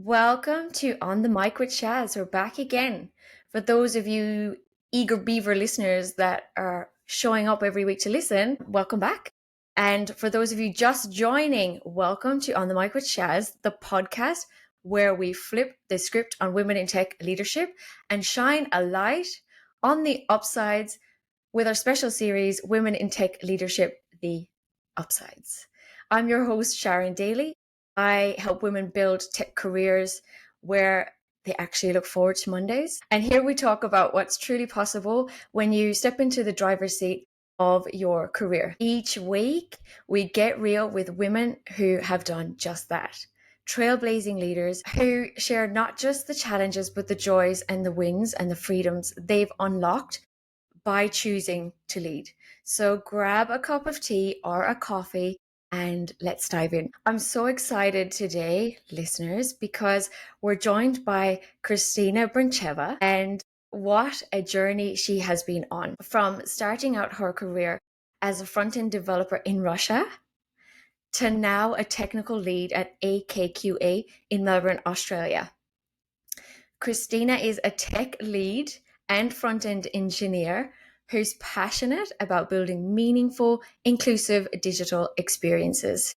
Welcome to On the Mic with Shaz. We're back again. For those of you eager beaver listeners that are showing up every week to listen, welcome back. And for those of you just joining, welcome to On the Mic with Shaz, the podcast where we flip the script on women in tech leadership and shine a light on the upsides with our special series, Women in Tech Leadership, the Upsides. I'm your host, Sharon Daly. I help women build tech careers where they actually look forward to Mondays. And here we talk about what's truly possible when you step into the driver's seat of your career. Each week, we get real with women who have done just that. Trailblazing leaders who share not just the challenges, but the joys and the wins and the freedoms they've unlocked by choosing to lead. So grab a cup of tea or a coffee and let's dive in. I'm so excited today, listeners, because we're joined by Kristina Brencheva, and what a journey she has been on. From starting out her career as a front-end developer in Russia to now a technical lead at AKQA in Melbourne, Australia. Kristina is a tech lead and front-end engineer who's passionate about building meaningful, inclusive digital experiences.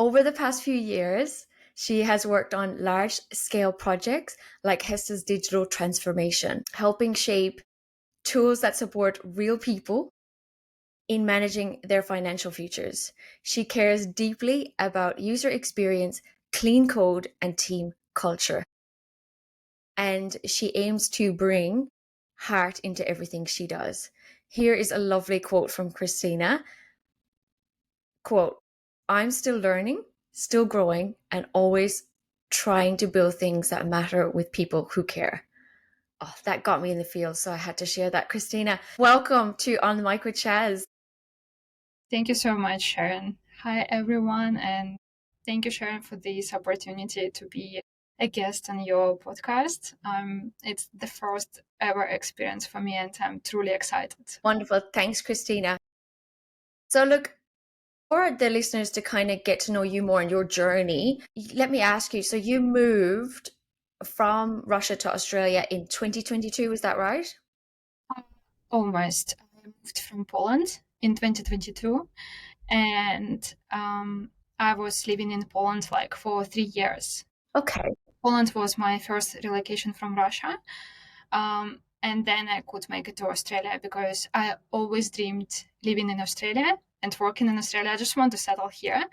Over the past few years, she has worked on large-scale projects like HESTA's digital transformation, helping shape tools that support real people in managing their financial futures. She cares deeply about user experience, clean code, and team culture. And she aims to bring heart into everything she does. Here is a lovely quote from Kristina. Quote, "I'm still learning, still growing, and always trying to build things that matter with people who care." Oh, that got me in the field, so I had to share that. Kristina, welcome to On the Mic with Shaz. Thank you so much, Sharon. Hi, everyone, and thank you, Sharon, for this opportunity to be a guest on your podcast. It's the first ever experience for me, and I'm truly excited. Wonderful. Thanks, Kristina. So look, for the listeners to kind of get to know you more in your journey, let me ask you, so you moved from Russia to Australia in 2022, is that right? Almost. I moved from Poland in 2022, and I was living in Poland for 3 years. Okay. Poland was my first relocation from Russia. And then I could make it to Australia because I always dreamed living in Australia and working in Australia. I just want to settle here.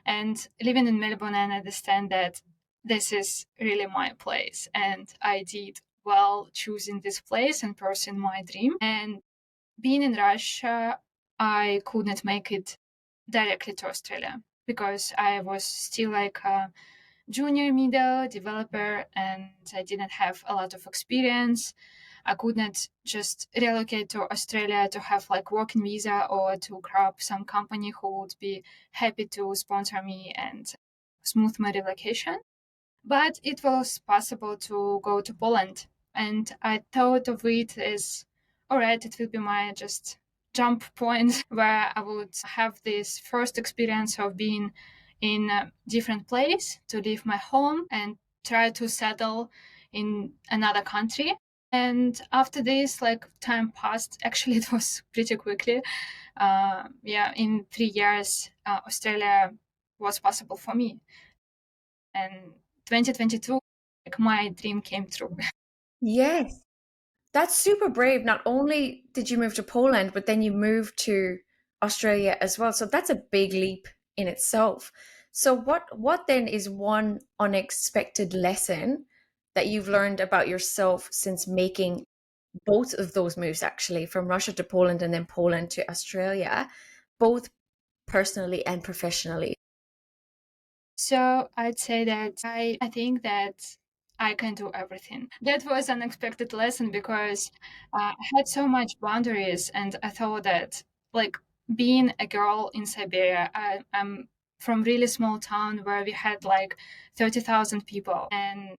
And living in Melbourne, and understand that this is really my place. And I did well choosing this place and pursuing my dream. And being in Russia, I couldn't make it directly to Australia because I was still like a junior middle developer and I didn't have a lot of experience. I could not just relocate to Australia to have like working visa or to grab some company who would be happy to sponsor me and smooth my relocation. But it was possible to go to Poland. And I thought of it as, all right, it will be my just jump point where I would have this first experience of being in a different place, to leave my home and try to settle in another country. And after this, like time passed. Actually, it was pretty quickly. In 3 years, Australia was possible for me. And 2022, like my dream came true. Yes. That's super brave. Not only did you move to Poland, but then you moved to Australia as well. So that's a big leap in itself. So what then is one unexpected lesson that you've learned about yourself since making both of those moves, actually, from Russia to Poland and then Poland to Australia, both personally and professionally? So I'd say that I think that I can do everything. That was an unexpected lesson because I had so much boundaries, and I thought that like being a girl in Siberia, I'm from really small town where we had like 30,000 people, and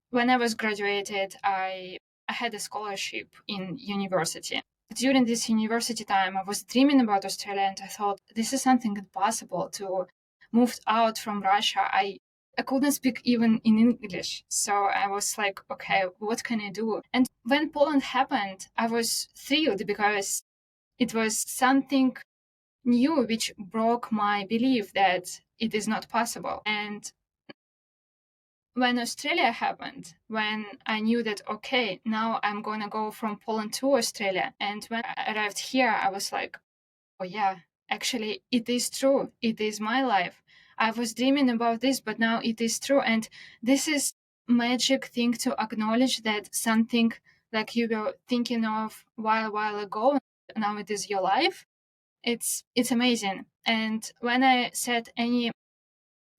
when I was graduated, I had a scholarship in university. During this university time, I was dreaming about Australia, and I thought this is something impossible to moved out from Russia. I I couldn't speak even in English. So I was like, okay, what can I do? And when Poland happened, I was thrilled because it was something new which broke my belief that it is not possible. And when Australia happened, when I knew that, okay, now I'm going to go from Poland to Australia. And when I arrived here, I was like, oh, yeah, actually, it is true. It is my life. I was dreaming about this, but now it is true. And this is magic thing to acknowledge that something like you were thinking of while ago, now it is your life. It's amazing. And when I set any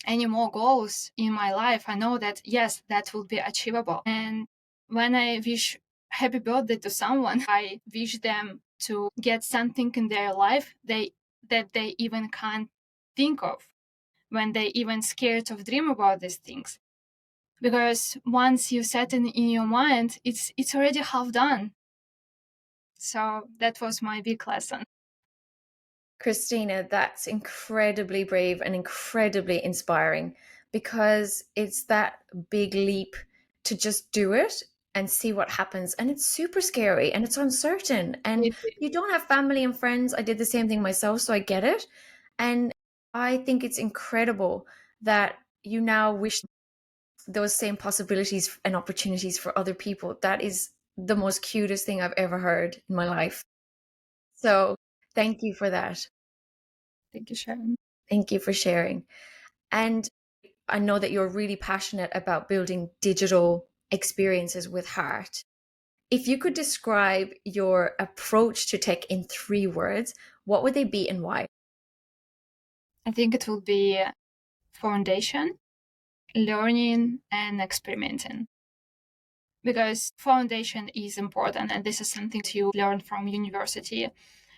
more goals in my life, I know that yes, that will be achievable. And when I wish happy birthday to someone, I wish them to get something in their life that they even can't think of, when they even scared of dream about these things. Because once you set it in your mind, it's already half done. So that was my big lesson. Kristina, that's incredibly brave and incredibly inspiring, because it's that big leap to just do it and see what happens. And it's super scary and it's uncertain. And you don't have family and friends. I did the same thing myself, so I get it. And I think it's incredible that you now wish those same possibilities and opportunities for other people. That is the most cutest thing I've ever heard in my life. So thank you for that. Thank you, Sharon. Thank you for sharing. And I know that you're really passionate about building digital experiences with heart. If you could describe your approach to tech in 3 words, what would they be and why? I think it will be foundation, learning, and experimenting. Because foundation is important, and this is something you learn from university.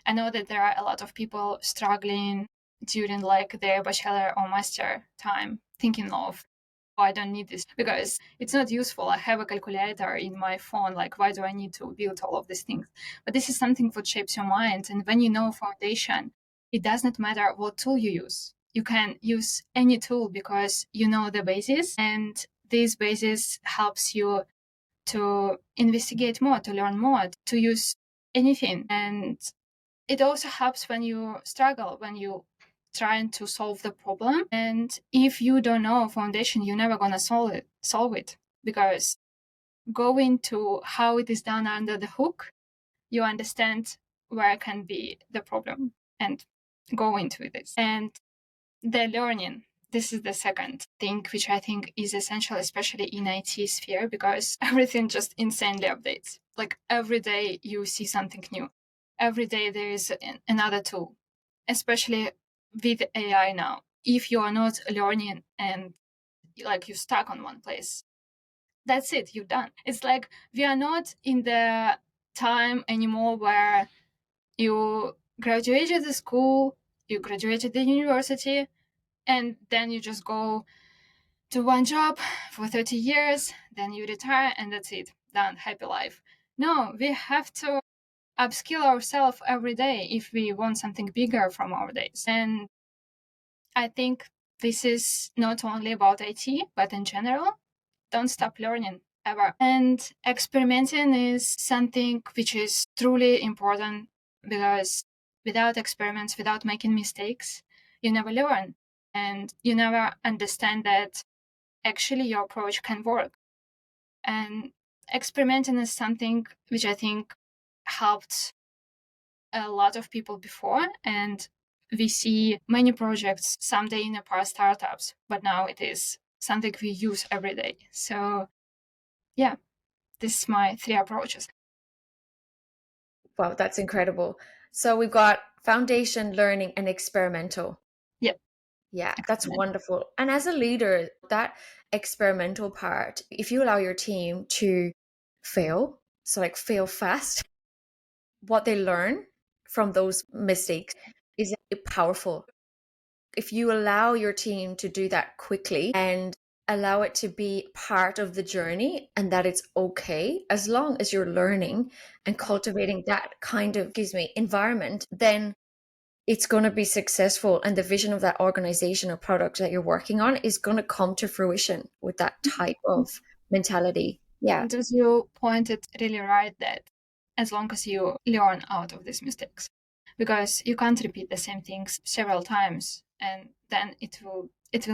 I know that there are a lot of people struggling during like their bachelor or master time, thinking of, oh, I don't need this because it's not useful. I have a calculator in my phone. Like, why do I need to build all of these things? But this is something that shapes your mind. And when you know foundation, it does not matter what tool you use. You can use any tool because you know the basis, and this basis helps you to investigate more, to learn more, to use anything. And it also helps when you struggle, when you trying to solve the problem. And if you don't know foundation, you're never gonna solve it because going to how it is done under the hook, you understand where can be the problem and go into this. And the learning, this is the second thing which I think is essential, especially in IT sphere, because everything just insanely updates. Like every day you see something new. Every day there is another tool, especially with AI now. If you are not learning and like you're stuck on one place, that's it, you're done. It's like we are not in the time anymore where you graduated the school, you graduated the university, and then you just go to one job for 30 years, then you retire, and that's it, done, happy life. No, we have to upskill ourselves every day if we want something bigger from our days. And I think this is not only about IT, but in general, don't stop learning ever. And experimenting is something which is truly important because without experiments, without making mistakes, you never learn and you never understand that actually your approach can work. And experimenting is something which I think helped a lot of people before. And we see many projects someday in the past startups, but now it is something we use every day. So yeah, this is my 3 approaches. Wow, that's incredible. So we've got foundation, learning, and experimental. Yep. Yeah, that's Experiment. wonderful. And as a leader, that experimental part, if you allow your team to fail, so like fail fast, what they learn from those mistakes is powerful. If you allow your team to do that quickly and allow it to be part of the journey and that it's okay, as long as you're learning and cultivating that kind of, environment, then it's going to be successful, and the vision of that organization or product that you're working on is going to come to fruition with that type of mentality. Yeah. And as you pointed really right, that as long as you learn out of these mistakes, because you can't repeat the same things several times, and then it will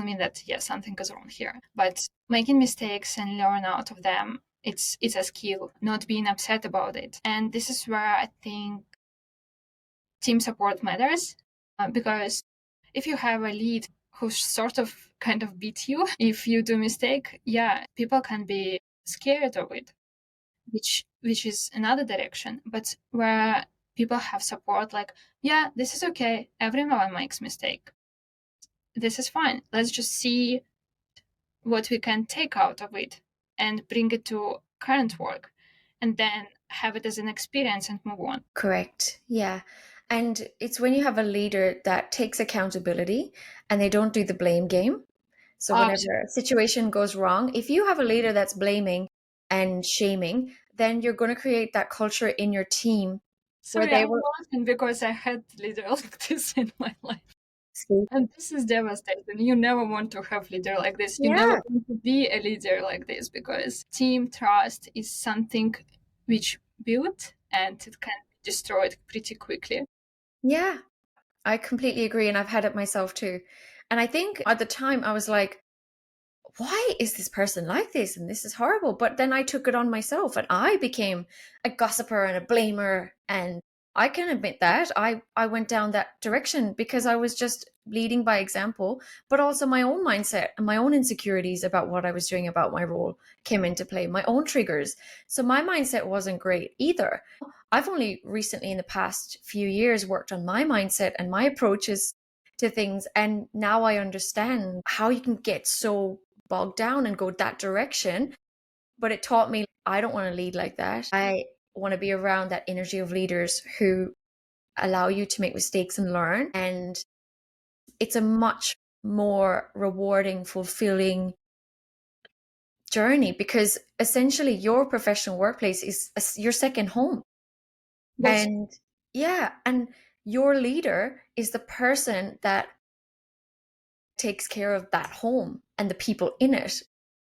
mean that yes, something is wrong here. But making mistakes and learn out of them, it's a skill, not being upset about it. And this is where I think team support matters, because if you have a lead who sort of kind of beat you if you do mistake, yeah, people can be scared of it, which is another direction. But where people have support, like, yeah, this is okay, everyone makes mistake, this is fine, let's just see what we can take out of it and bring it to current work, and then have it as an experience and move on. Correct. Yeah. And it's when you have a leader that takes accountability and they don't do the blame game. So Absolutely. whenever a situation goes wrong, if you have a leader that's blaming and shaming, then you're going to create that culture in your team where Sorry, they I'm will laughing because I had leader like this in my life. see. And this is devastating. You never want to have leader like this. You never Yeah. want to be a leader like this, because team trust is something which built and it can be destroyed pretty quickly. Yeah. I completely agree. And I've had it myself too. And I think at the time I was like, why is this person like this? And this is horrible. But then I took it on myself and I became a gossiper and a blamer. And I can admit that I went down that direction because I was just leading by example, but also my own mindset and my own insecurities about what I was doing about my role came into play, my own triggers. So my mindset wasn't great either. I've only recently in the past few years worked on my mindset and my approaches to things. And now I understand how you can get so bogged down and go that direction. But it taught me I don't want to lead like that. I want to be around that energy of leaders who allow you to make mistakes and learn. And it's a much more rewarding, fulfilling journey because essentially your professional workplace is your second home. That's And yeah, and your leader is the person that takes care of that home and the people in it.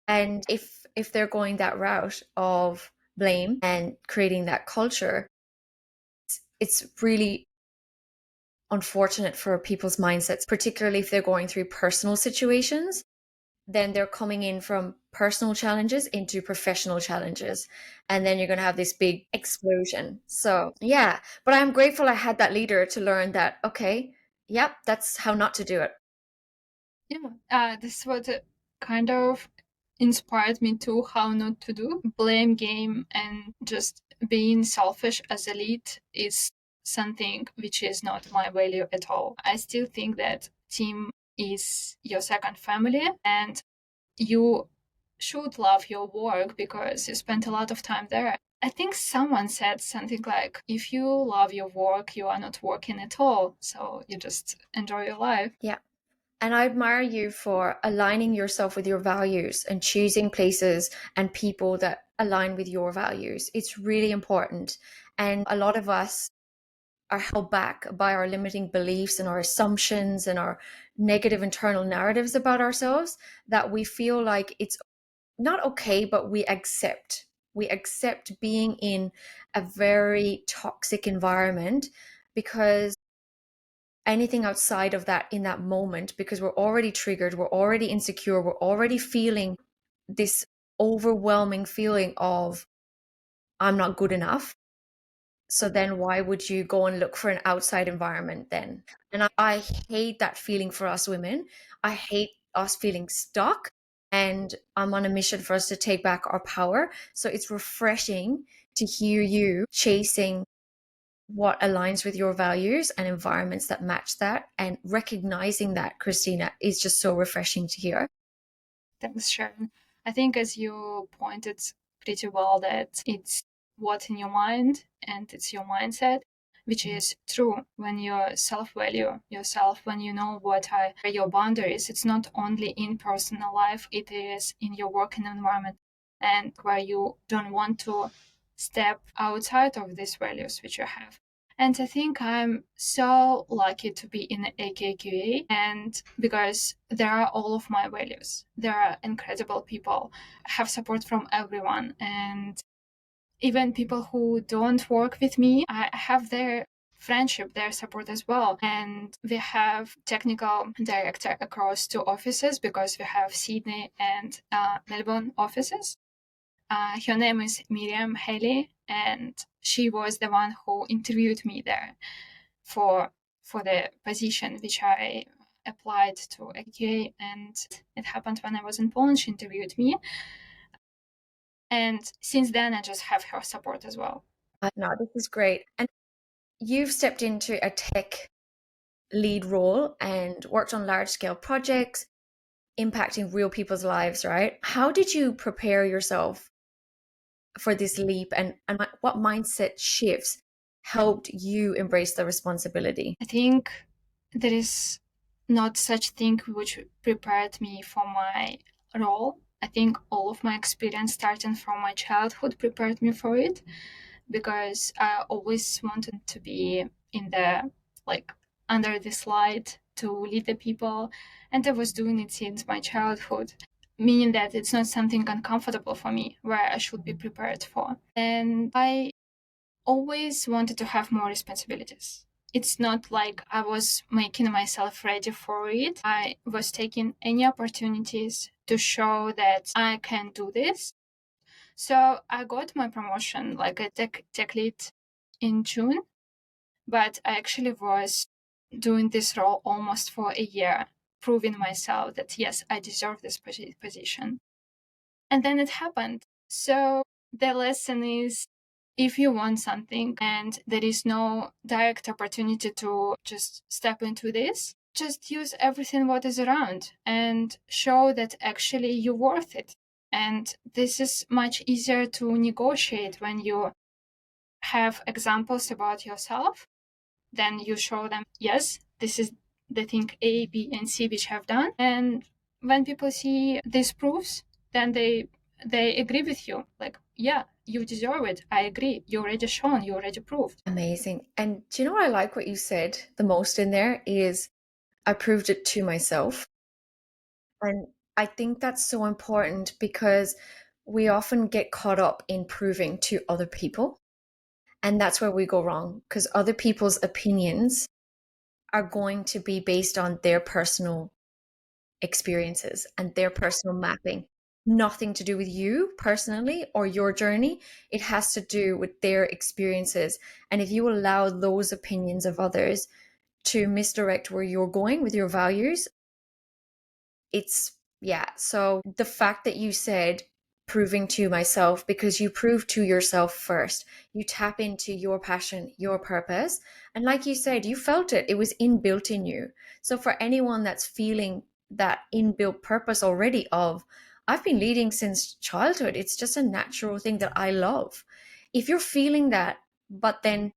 And if they're going that route of blame and creating that culture, it's really unfortunate for people's mindsets, particularly if they're going through personal situations. Then they're coming in from personal challenges into professional challenges. And then you're going to have this big explosion. So, yeah. But I'm grateful I had that leader to learn that, okay, yep, that's how not to do it. yeah. This is what kind of inspired me to how not to do blame game, and just being selfish as a lead is something which is not my value at all. I still think that team is your second family, and you should love your work because you spent a lot of time there. I think someone said something like, if you love your work, you are not working at all. So you just enjoy your life. Yeah. And I admire you for aligning yourself with your values and choosing places and people that align with your values. It's really important. And a lot of us are held back by our limiting beliefs and our assumptions and our negative internal narratives about ourselves that we feel like it's not okay, but we accept. We accept being in a very toxic environment because anything outside of that in that moment, because we're already triggered, we're already insecure, we're already feeling this overwhelming feeling of I'm not good enough. So then why would you go and look for an outside environment then? And I hate that feeling for us women. I hate us feeling stuck. And I'm on a mission for us to take back our power. So it's refreshing to hear you chasing what aligns with your values and environments that match that. And recognizing that, Kristina, is just so refreshing to hear. Thanks, Sharon. I think, as you pointed pretty well, that it's what's in your mind and it's your mindset, which is true. When you self value yourself, when you know what are your boundaries, it's not only in personal life, it is in your working environment, and where you don't want to step outside of these values which you have. And I think I'm so lucky to be in AKQA, and because there are all of my values. There are incredible people. I have support from everyone, and even people who don't work with me, I have their friendship, their support as well. And we have technical director across two offices because we have Sydney and Melbourne offices. Her name is Miriam Haley, and she was the one who interviewed me there for the position which I applied to AKQA, and it happened when I was in Poland. She interviewed me, and since then I just have her support as well. No, this is great. And you've stepped into a tech lead role and worked on large scale projects impacting real people's lives, right? How did you prepare yourself for this leap, and what mindset shifts helped you embrace the responsibility? I think there is not such thing which prepared me for my role. I think all of my experience starting from my childhood prepared me for it, because I always wanted to be in the, like, under this light to lead the people, and I was doing it since my childhood, meaning that it's not something uncomfortable for me where I should be prepared for. And I always wanted to have more responsibilities. It's not like I was making myself ready for it. I was taking any opportunities to show that I can do this. So I got my promotion like a tech lead in June, but I actually was doing this role almost for a year, proving myself that yes, I deserve this position. And then it happened. So the lesson is, if you want something and there is no direct opportunity to just step into this, just use everything what is around and show that actually you're worth it. And this is much easier to negotiate when you have examples about yourself. Then you show them, yes, this is the thing A, B, and C which have done. And when people see these proofs, then they agree with you. Like, yeah, you deserve it. I agree. You already shown, you already proved. Amazing. And do you know what I like what you said the most in there is I proved it to myself. And I think that's so important because we often get caught up in proving to other people. And that's where we go wrong because other people's opinions are going to be based on their personal experiences and their personal mapping. Nothing to do with you personally or your journey. It has to do with their experiences. And if you allow those opinions of others to misdirect where you're going with your values, it's, yeah. So the fact that you said proving to myself, because you prove to yourself first, you tap into your passion, your purpose. And like you said, you felt it, it was inbuilt in you. So for anyone that's feeling that inbuilt purpose already of, I've been leading since childhood, it's just a natural thing that I love. If you're feeling that, but then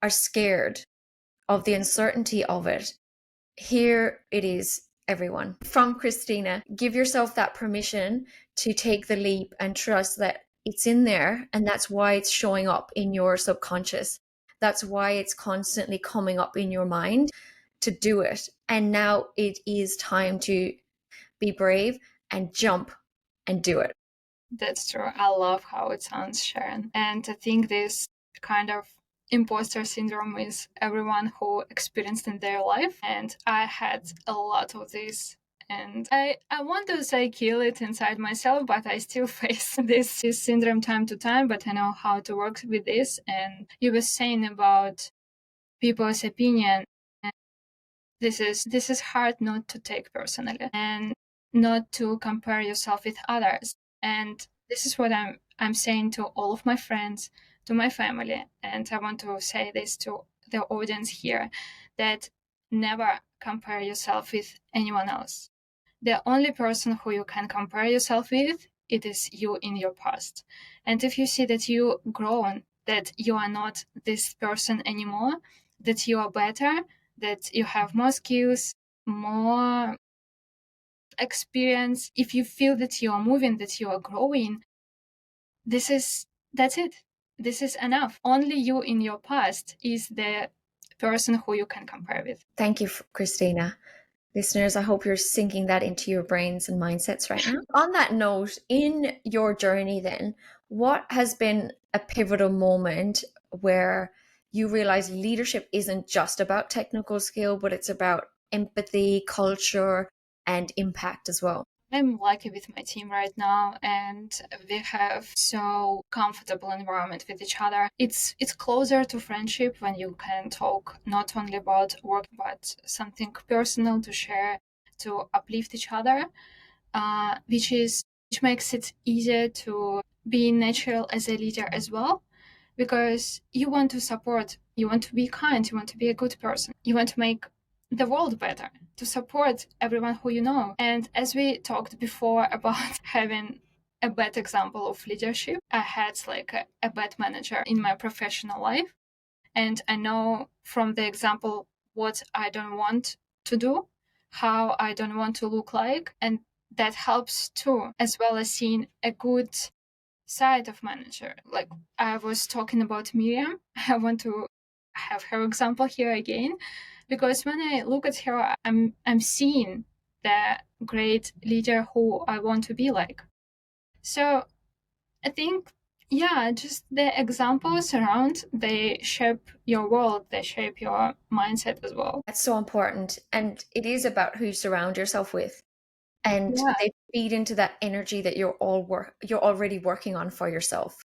are scared of the uncertainty of it, here it is, everyone. From Kristina, give yourself that permission to take the leap and trust that it's in there. And that's why it's showing up in your subconscious. That's why it's constantly coming up in your mind to do it. And now it is time to be brave and jump and do it. That's true. I love how it sounds, Sharon. And I think this kind of imposter syndrome is everyone who experienced in their life. And I had a lot of this. And I want to say kill it inside myself, but I still face this syndrome time to time, but I know how to work with this. And you were saying about people's opinion. And this is hard not to take personally and not to compare yourself with others. And this is what I'm saying to all of my friends, to my family, and I want to say this to the audience here, that never compare yourself with anyone else. The only person who you can compare yourself with, it is you in your past. And if you see that you grown, that you are not this person anymore, that you are better, that you have more skills, more experience, if you feel that you are moving, that you are growing, that's it. this is enough. Only you in your past is the person who you can compare with. Thank you, Kristina. Listeners, I hope you're sinking that into your brains and mindsets right now. On that note, in your journey then, what has been a pivotal moment where you realize leadership isn't just about technical skill, but it's about empathy, culture, and impact as well? I'm lucky with my team right now, and we have so comfortable environment with each other. It's closer to friendship when you can talk not only about work but something personal to share, to uplift each other, which makes it easier to be natural as a leader as well, because you want to support, you want to be kind, you want to be a good person, you want to make the world better, to support everyone who you know. And as we talked before about having a bad example of leadership, I had like a bad manager in my professional life, and I know from the example what I don't want to do, how I don't want to look like, and that helps too, as well as seeing a good side of manager. Like I was talking about Miriam, I want to have her example here again, because when I look at her, I'm seeing the great leader who I want to be like. So I think, yeah, just the examples around, they shape your world, they shape your mindset as well. That's so important. And it is about who you surround yourself with. And Yeah, they feed into that energy that you're already working on for yourself.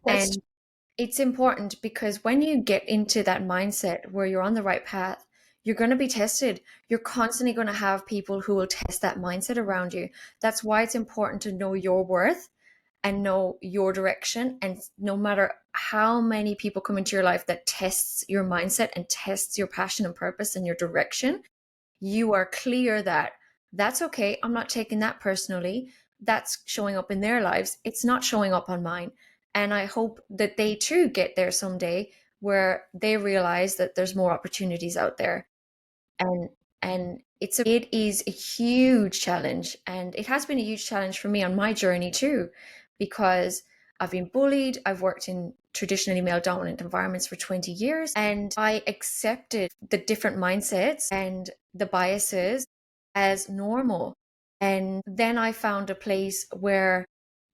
that's And it's important because when you get into that mindset where you're on the right path, you're going to be tested. You're constantly going to have people who will test that mindset around you. That's why it's important to know your worth and know your direction. And no matter how many people come into your life that tests your mindset and tests your passion and purpose and your direction, you are clear that that's okay. I'm not taking that personally. That's showing up in their lives. It's not showing up on mine. And I hope that they too get there someday where they realize that there's more opportunities out there. And it is a huge challenge, and it has been a huge challenge for me on my journey too, because I've been bullied. I've worked in traditionally male dominant environments for 20 years, and I accepted the different mindsets and the biases as normal. And then I found a place where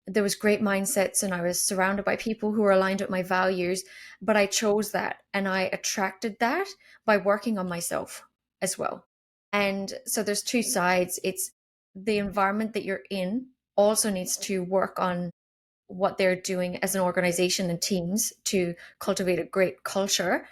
there was great mindsets and I was surrounded by people who were aligned with my values, but I chose that and I attracted that by working on myself as well. And so there's two sides. It's the environment that you're in also needs to work on what they're doing as an organization and teams to cultivate a great culture.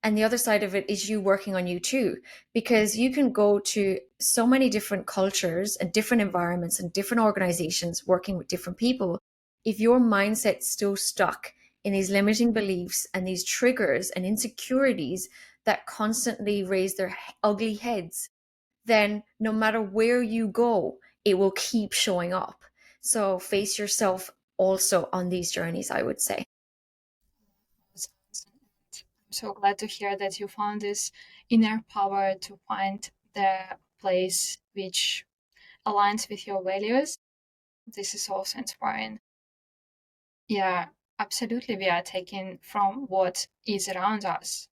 And the other side of it is you working on you too, because you can go to so many different cultures and different environments and different organizations working with different people. If your mindset's still stuck in these limiting beliefs and these triggers and insecurities that constantly raise their ugly heads, then no matter where you go, it will keep showing up. So face yourself also on these journeys, I would say. I'm so glad to hear that you found this inner power to find the place which aligns with your values. This is also inspiring. Yeah, absolutely. We are taking from what is around us.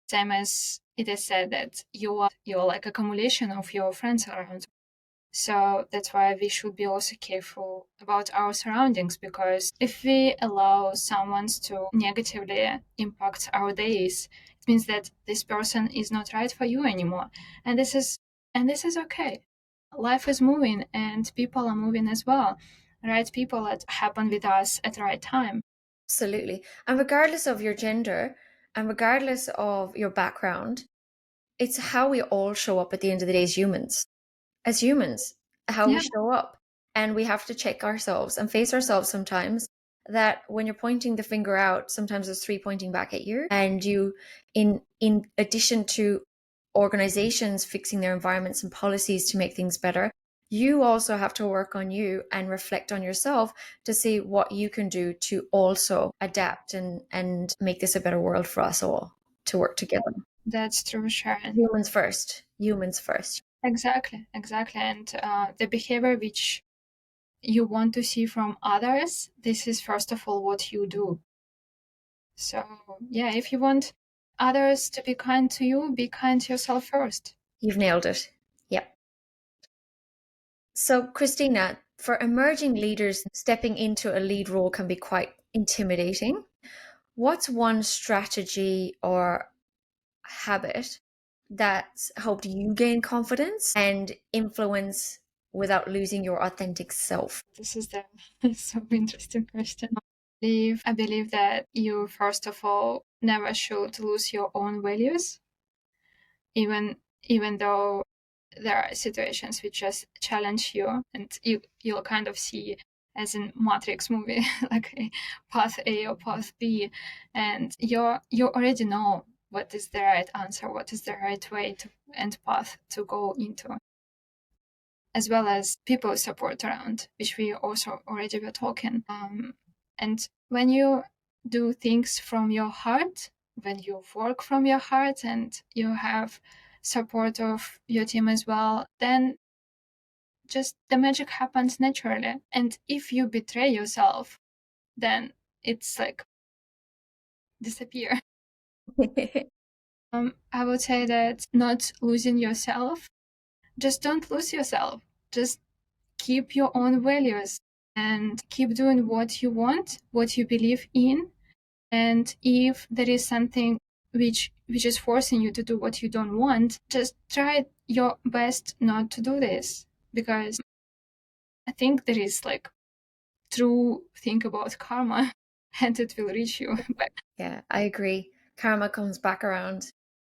Same as it is said that you're like accumulation of your friends around. So that's why we should be also careful about our surroundings, because if we allow someone to negatively impact our days, it means that this person is not right for you anymore. And this is okay. Life is moving and people are moving as well. Right people that happen with us at the right time. Absolutely. And regardless of your gender and regardless of your background, it's how we all show up at the end of the day as humans, how we Yeah, show up. And we have to check ourselves and face ourselves sometimes that when you're pointing the finger out, sometimes there's three pointing back at you. And you, in addition to organizations fixing their environments and policies to make things better, you also have to work on you and reflect on yourself to see what you can do to also adapt and make this a better world for us all to work together. that's true, Sharon. Humans first. Humans first. Exactly, exactly. And the behavior which you want to see from others, this is first of all what you do. So yeah, if you want others to be kind to you, be kind to yourself first. You've nailed it. Yep. So, Kristina, for emerging leaders, stepping into a lead role can be quite intimidating. What's one strategy or habit that's helped you gain confidence and influence without losing your authentic self? This is the so interesting question. I believe that you first of all never should lose your own values, even though there are situations which just challenge you, and you'll kind of see, as in Matrix movie, like a path A or path B, and you already know what is the right answer, what is the right way to and path to go into, as well as people support around, which we also already were talking. And when you do things from your heart, when you work from your heart and you have support of your team as well, then just the magic happens naturally. And if you betray yourself, then it's like disappear. I would say that not losing yourself, just don't lose yourself. Just keep your own values and keep doing what you want, what you believe in. And if there is something which is forcing you to do what you don't want, just try your best not to do this, because I think there is like true thing about karma and it will reach you back. Yeah, I agree. Karma comes back around.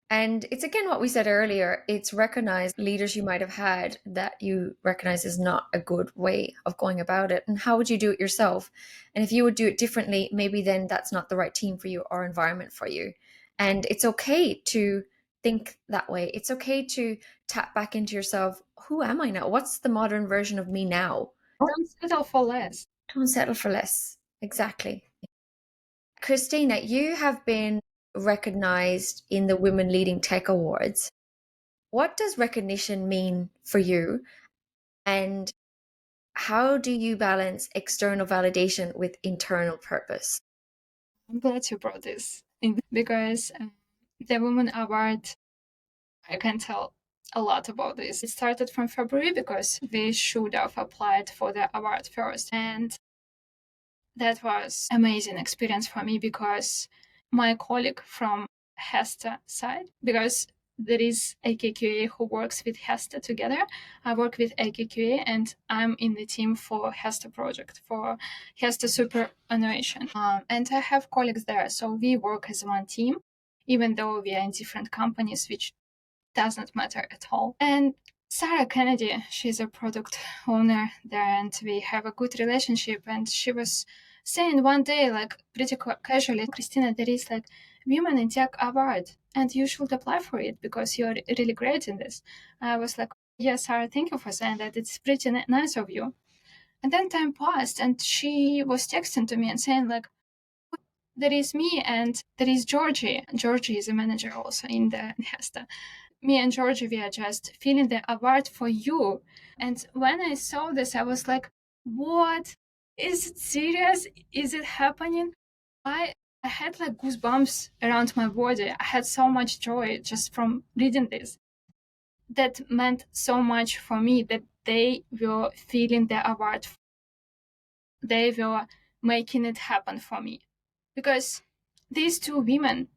And it's again what we said earlier, it's recognize leaders you might have had that you recognize is not a good way of going about it. And how would you do it yourself? And if you would do it differently, maybe then that's not the right team for you or environment for you. And it's okay to think that way. It's okay to tap back into yourself. Who am I now? What's the modern version of me now? Don't settle for less. Don't settle for less. Exactly. Kristina, you have been recognized in the Women Leading Tech Awards. What does recognition mean for you? And how do you balance external validation with internal purpose? I'm glad you brought this in, because the Women Award, I can tell a lot about this. It started from February because we should have applied for the award first. And that was amazing experience for me, because my colleague from HESTA side, because there is AKQA who works with HESTA together. I work with AKQA and I'm in the team for HESTA project, for HESTA superannuation. And I have colleagues there. So we work as one team, even though we are in different companies, which doesn't matter at all. And Sarah Kennedy, she's a product owner there, and we have a good relationship. And she was saying one day, like pretty casually, Kristina, there is like Women in Tech Award, and you should apply for it because you're really great in this. I was like, yes, Sarah, thank you for saying that. It's pretty nice of you. And then time passed, and she was texting to me and saying like, there is me and there is Georgie. Georgie is a manager also in the HESTA. Me and Georgie, we are just feeling the award for you. And when I saw this, I was like, what? Is it serious? Is it happening? I had like goosebumps around my body. I had so much joy just from reading this. That meant so much for me that they were feeling the award. They were making it happen for me. Because these two women,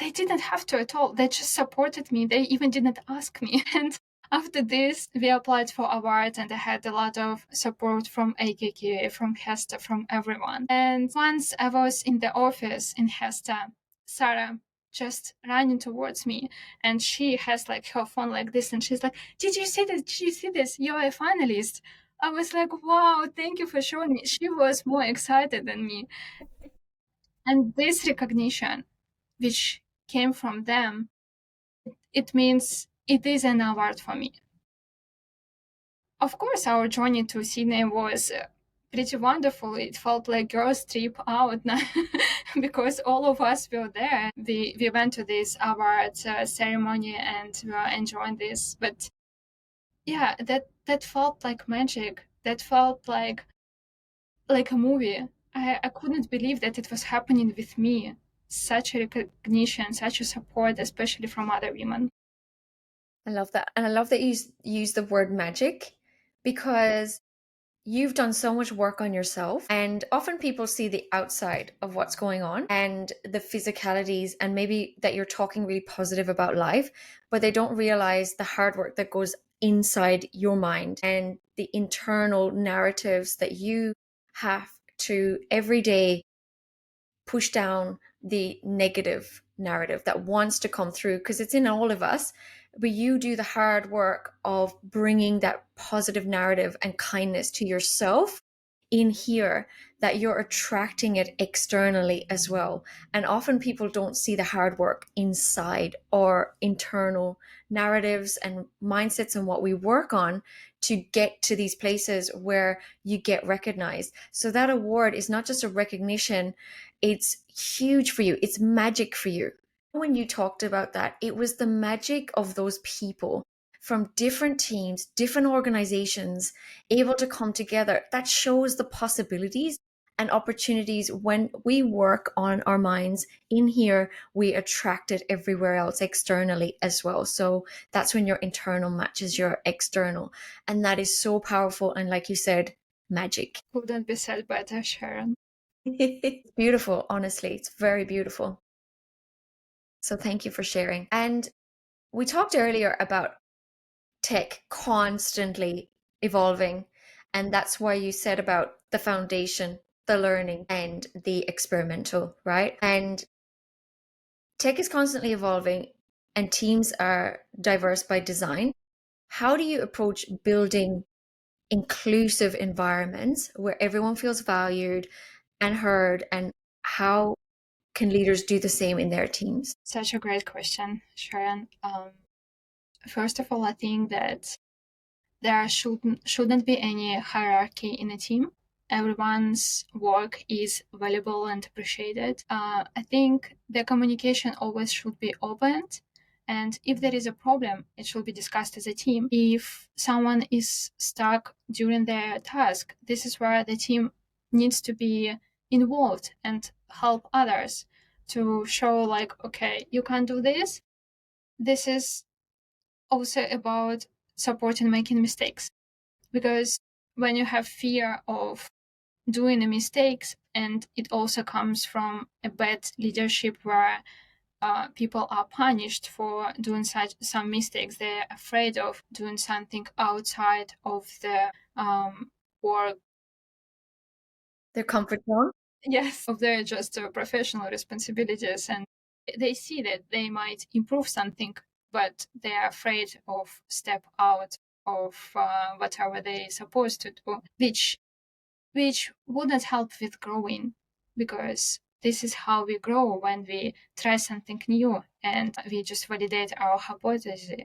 they didn't have to at all. They just supported me. They even didn't ask me. And after this, we applied for awards, and I had a lot of support from AKQA, from HESTA, from everyone. And once I was in the office in HESTA, Sarah just running towards me, and she has like her phone like this, and she's like, did you see this? Did you see this? You're a finalist. I was like, wow, thank you for showing me. She was more excited than me. And this recognition, which came from them, it means it is an award for me. Of course, our journey to Sydney was pretty wonderful. It felt like girls' trip out because all of us were there. We went to this award ceremony and we were enjoying this. But yeah, that felt like magic. That felt like a movie. I couldn't believe that it was happening with me. such a recognition, such a support, especially from other women. I love that. And I love that you use the word magic, because you've done so much work on yourself, and often people see the outside of what's going on and the physicalities, and maybe that you're talking really positive about life, but they don't realize the hard work that goes inside your mind and the internal narratives that you have to every day push down the negative narrative that wants to come through, because it's in all of us. But you do the hard work of bringing that positive narrative and kindness to yourself in here, that you're attracting it externally as well. And often people don't see the hard work inside, or internal narratives and mindsets, and what we work on to get to these places where you get recognized. So that award is not just a recognition, it's huge for you. It's magic for you. When you talked about that, it was the magic of those people from different teams, different organizations, able to come together. That shows the possibilities and opportunities. When we work on our minds in here, we attract it everywhere else externally as well. So that's when your internal matches your external. And that is so powerful. And like you said, magic. Couldn't be said better, Sharon. It's beautiful, honestly. It's very beautiful. So thank you for sharing. And we talked earlier about tech constantly evolving. And that's why you said about the foundation, the learning, and the experimental, right? And tech is constantly evolving, and teams are diverse by design. How do you approach building inclusive environments where everyone feels valued and heard? And how can leaders do the same in their teams? Such a great question, Sharon. First of all, I think that there shouldn't be any hierarchy in a team. Everyone's work is valuable and appreciated. I think the communication always should be opened. And if there is a problem, it should be discussed as a team. If someone is stuck during their task, this is where the team needs to be involved and help others to show, like, okay, you can do this. This is also about supporting making mistakes, because when you have fear of doing the mistakes, and it also comes from a bad leadership where people are punished for doing such some mistakes, they're afraid of doing something outside of the work, Their comfort zone? yes, of their just professional responsibilities, and they see that they might improve something, but they're afraid of step out of whatever they're supposed to do, which wouldn't help with growing, because this is how we grow, when we try something new and we just validate our hypothesis.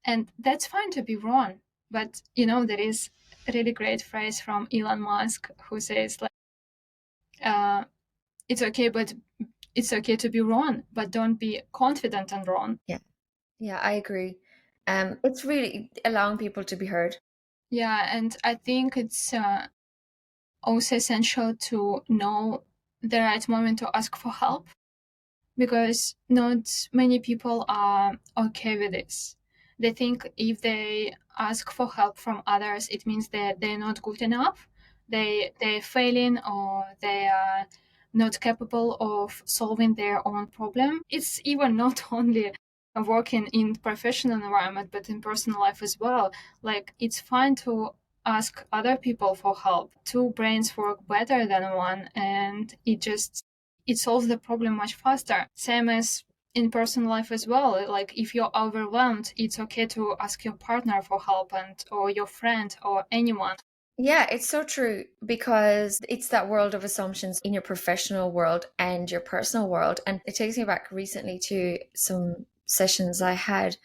And that's fine to be wrong, but there is a really great phrase from Elon Musk who says, like, uh, it's okay, but it's okay to be wrong, but don't be confident and wrong. Yeah. Yeah, I agree. It's really allowing people to be heard. Yeah, and I think it's also essential to know the right moment to ask for help, because not many people are okay with this. They think if they ask for help from others, it means that they're not good enough, they're failing, or they are not capable of solving their own problem. It's even not only working in professional environment, but in personal life as well. Like, it's fine to ask other people for help. Two brains work better than one, and it solves the problem much faster. Same as in personal life as well. Like, if you're overwhelmed, it's okay to ask your partner for help, and or your friend or anyone. Yeah, it's so true, because it's that world of assumptions in your professional world and your personal world. And it takes me back recently to some sessions I had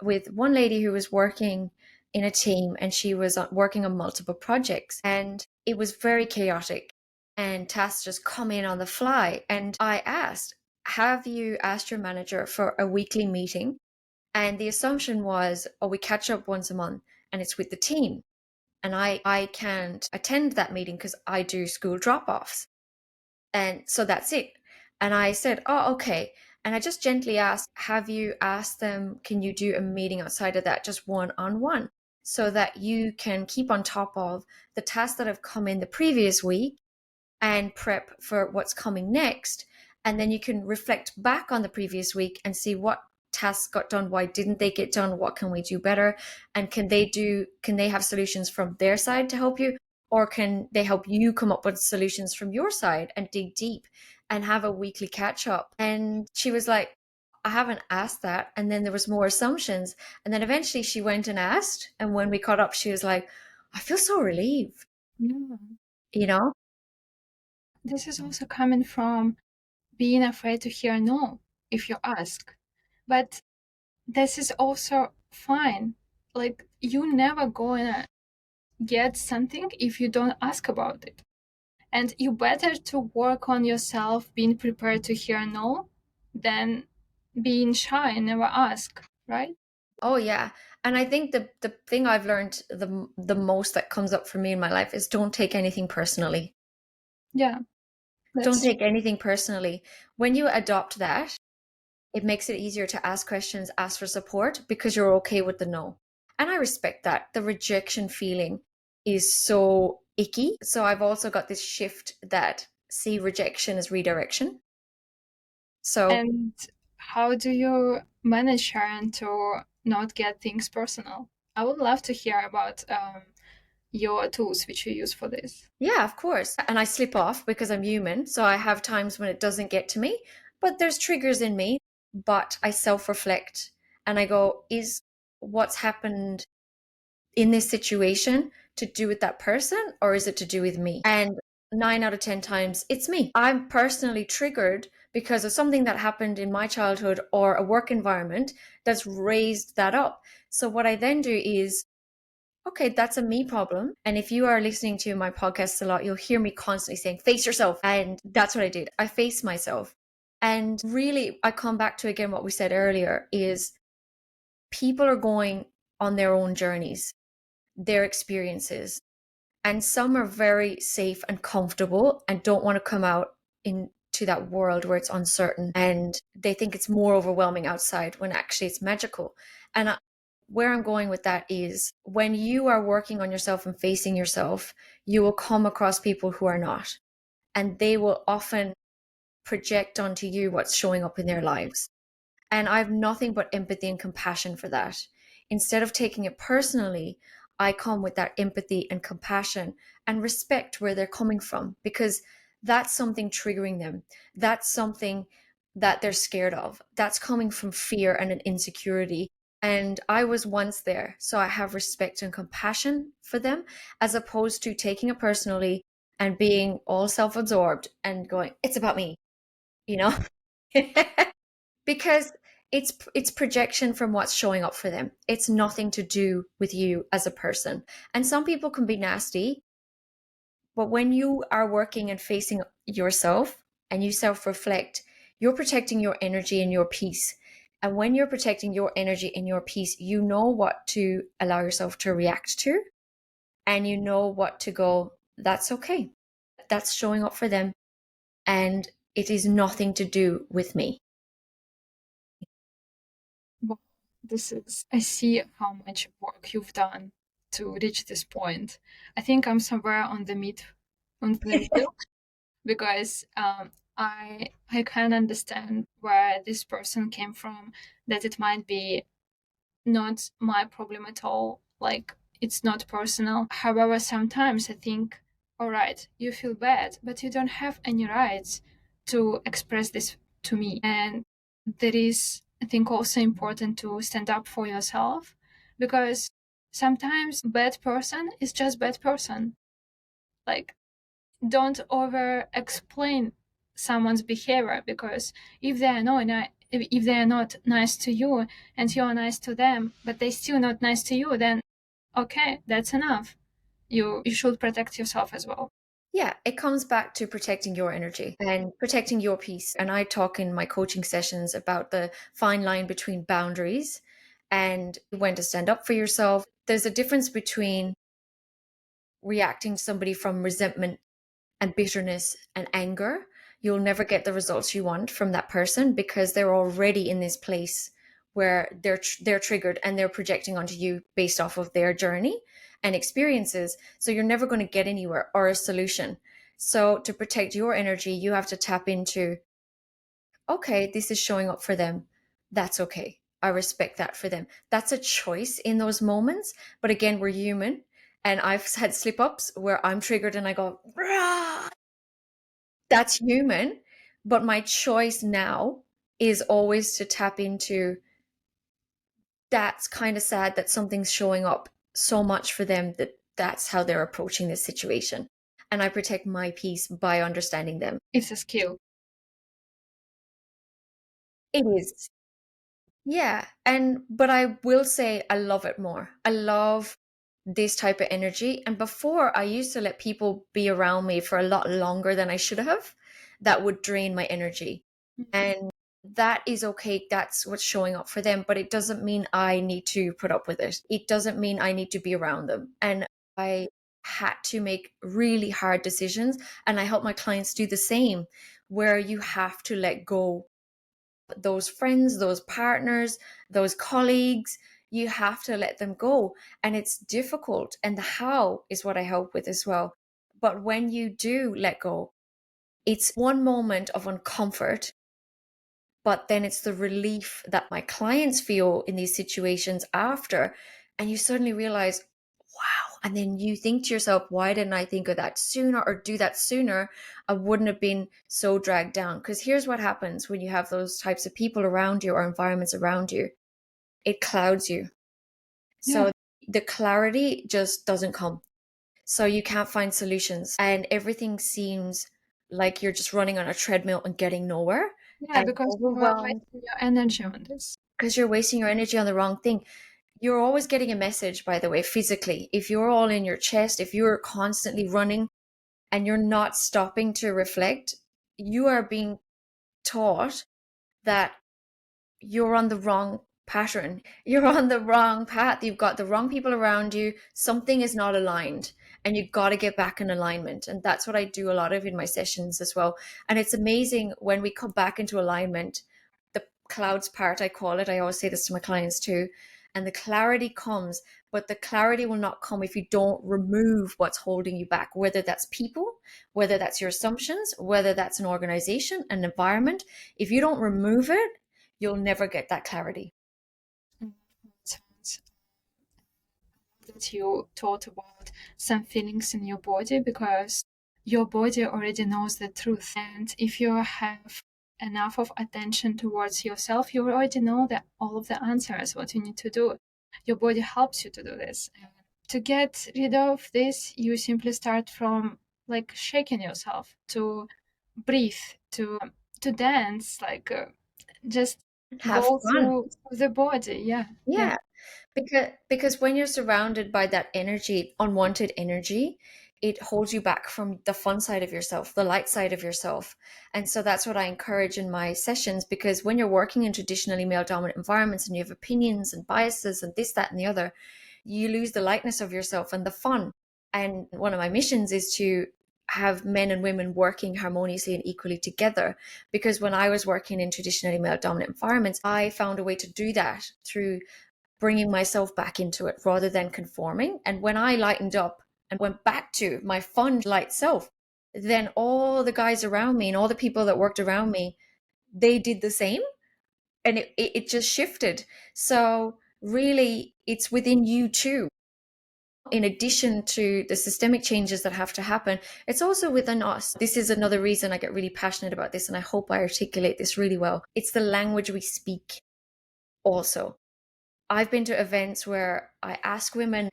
with one lady who was working in a team, and she was working on multiple projects, and it was very chaotic, and tasks just come in on the fly. And I asked, have you asked your manager for a weekly meeting? And the assumption was, oh, we catch up once a month and it's with the team. And I can't attend that meeting because I do school drop offs. And so that's it. And I said, oh, okay. And I just gently asked, have you asked them, can you do a meeting outside of that, just one on one, so that you can keep on top of the tasks that have come in the previous week and prep for what's coming next. And then you can reflect back on the previous week and see what tasks got done, why didn't they get done, what can we do better, and can they have solutions from their side to help you, or can they help you come up with solutions from your side, and dig deep and have a weekly catch up. And she was like, I haven't asked that. And then there was more assumptions, and then eventually she went and asked, and when we caught up she was like, I feel so relieved, Yeah. you know. This is also coming from being afraid to hear no if you ask. But this is also fine. Like, you never gonna get something if you don't ask about it. And you better to work on yourself being prepared to hear no than being shy and never ask, right? Oh yeah. And I think the thing I've learned the most that comes up for me in my life is don't take anything personally. Yeah, Don't that's take anything personally. When you adopt that, it makes it easier to ask questions, ask for support, because you're okay with the no. And I respect that. The rejection feeling is so icky. So I've also got this shift that see rejection as redirection. So and how do you manage, Sharon, to not get things personal? I would love to hear about your tools which you use for this. yeah, of course. And I slip off because I'm human. So I have times when it doesn't get to me, but there's triggers in me. But I self reflect and I go, is what's happened in this situation to do with that person, or is it to do with me? And 9 out of 10 times, it's me. I'm personally triggered because of something that happened in my childhood or a work environment that's raised that up. So what I then do is, okay, that's a me problem. And if you are listening to my podcasts a lot, you'll hear me constantly saying, face yourself. And that's what I did. I face myself. And really, I come back to again what we said earlier is people are going on their own journeys, their experiences. And some are very safe and comfortable and don't want to come out into that world where it's uncertain and they think it's more overwhelming outside when actually it's magical. And where I'm going with that is when you are working on yourself and facing yourself, you will come across people who are not. And they will often project onto you what's showing up in their lives. And I have nothing but empathy and compassion for that. Instead of taking it personally, I come with that empathy and compassion and respect where they're coming from, because that's something triggering them. That's something that they're scared of. That's coming from fear and an insecurity. And I was once there. So I have respect and compassion for them, as opposed to taking it personally and being all self absorbed and going, it's about me, you know? Because it's projection from what's showing up for them. It's nothing to do with you as a person. And some people can be nasty, but when you are working and facing yourself and you self-reflect, you're protecting your energy and your peace. And when you're protecting your energy and your peace, you know what to allow yourself to react to, and you know what to go, that's okay. That's showing up for them, and it is nothing to do with me. Well, I see how much work you've done to reach this point. I think I'm somewhere on the middle, because I can understand where this person came from, that it might be not my problem at all, like it's not personal. However, sometimes I think, all right, you feel bad, but you don't have any rights to express this to me. And that is, I think, also important to stand up for yourself, because sometimes bad person is just bad person. Like, don't over explain someone's behavior, because if they are not if they are not nice to you and you are nice to them but they still not nice to you, then okay, that's enough. You should protect yourself as well. Yeah, it comes back to protecting your energy and protecting your peace. And I talk in my coaching sessions about the fine line between boundaries and when to stand up for yourself. There's a difference between reacting to somebody from resentment and bitterness and anger. you'll never get the results you want from that person because they're already in this place where they're triggered and they're projecting onto you based off of their journey and experiences. So you're never going to get anywhere or a solution. So to protect your energy, you have to tap into, okay, this is showing up for them. That's okay. I respect that for them. That's a choice in those moments. But again, we're human. And I've had slip ups where I'm triggered and I go, "Rah!" That's human. But my choice now is always to tap into, that's kind of sad that something's showing up so much for them, that that's how they're approaching this situation. And I protect my peace by understanding them. It's a skill. It is. Yeah. And, but I will say I love it more. I love this type of energy. And before, I used to let people be around me for a lot longer than I should have. That would drain my energy. And that is okay. That's what's showing up for them. But it doesn't mean I need to put up with it. It doesn't mean I need to be around them. And I had to make really hard decisions. And I help my clients do the same, where you have to let go those friends, those partners, those colleagues. You have to let them go. And it's difficult. And the how is what I help with as well. But when you do let go, it's one moment of uncomfort, but then it's the relief that my clients feel in these situations after. And you suddenly realize, wow. And then you think to yourself, why didn't I think of that sooner or do that sooner? I wouldn't have been so dragged down. Because here's what happens when you have those types of people around you or environments around you, it clouds you. Yeah. So the clarity just doesn't come. So you can't find solutions and everything seems like you're just running on a treadmill and getting nowhere Yeah, and because you are overwhelmed wasting your energy on this. because you're wasting your energy on the wrong thing. You're always getting a message, by the way, physically. If you're all in your chest, if you're constantly running and you're not stopping to reflect, you are being taught that you're on the wrong pattern. You're on the wrong path. You've got the wrong people around you. Something is not aligned and you've got to get back in alignment. And that's what I do a lot of in my sessions as well. And it's amazing when we come back into alignment, the clouds part, I call it. I always say this to my clients too. And the clarity comes, but the clarity will not come if you don't remove what's holding you back, whether that's people, whether that's your assumptions, whether that's an organization, an environment. If you don't remove it, you'll never get that clarity. Sounds that you thought about some feelings in your body because your body already knows the truth. And if you have enough of attention towards yourself, you already know that all of the answers, what you need to do. Your body helps you to do this. To get rid of this, you simply start from like shaking yourself, to breathe, to dance, like just Have go fun. through the body. Yeah, yeah. Yeah. Because when you're surrounded by that energy, unwanted energy, it holds you back from the fun side of yourself, the light side of yourself. And so that's what I encourage in my sessions, because when you're working in traditionally male dominant environments and you have opinions and biases and this, that, and the other, you lose the lightness of yourself and the fun. And one of my missions is to have men and women working harmoniously and equally together. Because when I was working in traditionally male dominant environments, I found a way to do that through bringing myself back into it rather than conforming. And when I lightened up and went back to my fun, light self, then all the guys around me and all the people that worked around me, they did the same. And it just shifted. So really, it's within you too. In addition to the systemic changes that have to happen, it's also within us. This is another reason I get really passionate about this, and I hope I articulate this really well. It's the language we speak also. I've been to events where I ask women,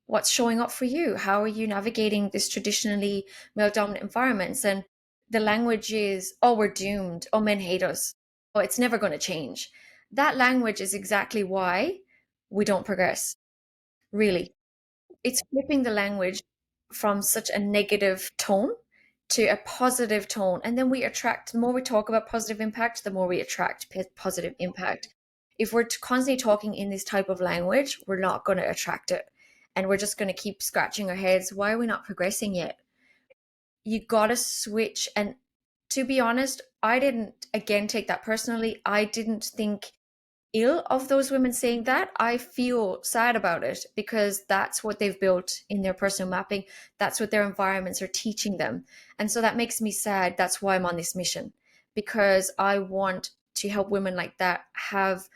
what's showing up for you? How are you navigating this traditionally male dominant environments? And the language is, oh, we're doomed. Oh, men hate us. Oh, it's never going to change. That language is exactly why we don't progress, really. It's flipping the language from such a negative tone to a positive tone. And then we attract, the more we talk about positive impact, the more we attract positive impact. If we're constantly talking in this type of language, we're not going to attract it. And we're just going to keep scratching our heads. Why are we not progressing yet? You got to switch and to be honest, I didn't, again, take that personally. I didn't think ill of those women saying that. I feel sad about it because that's what they've built in their personal mapping. That's what their environments are teaching them. And so that makes me sad. That's why I'm on this mission, because I want to help women like that have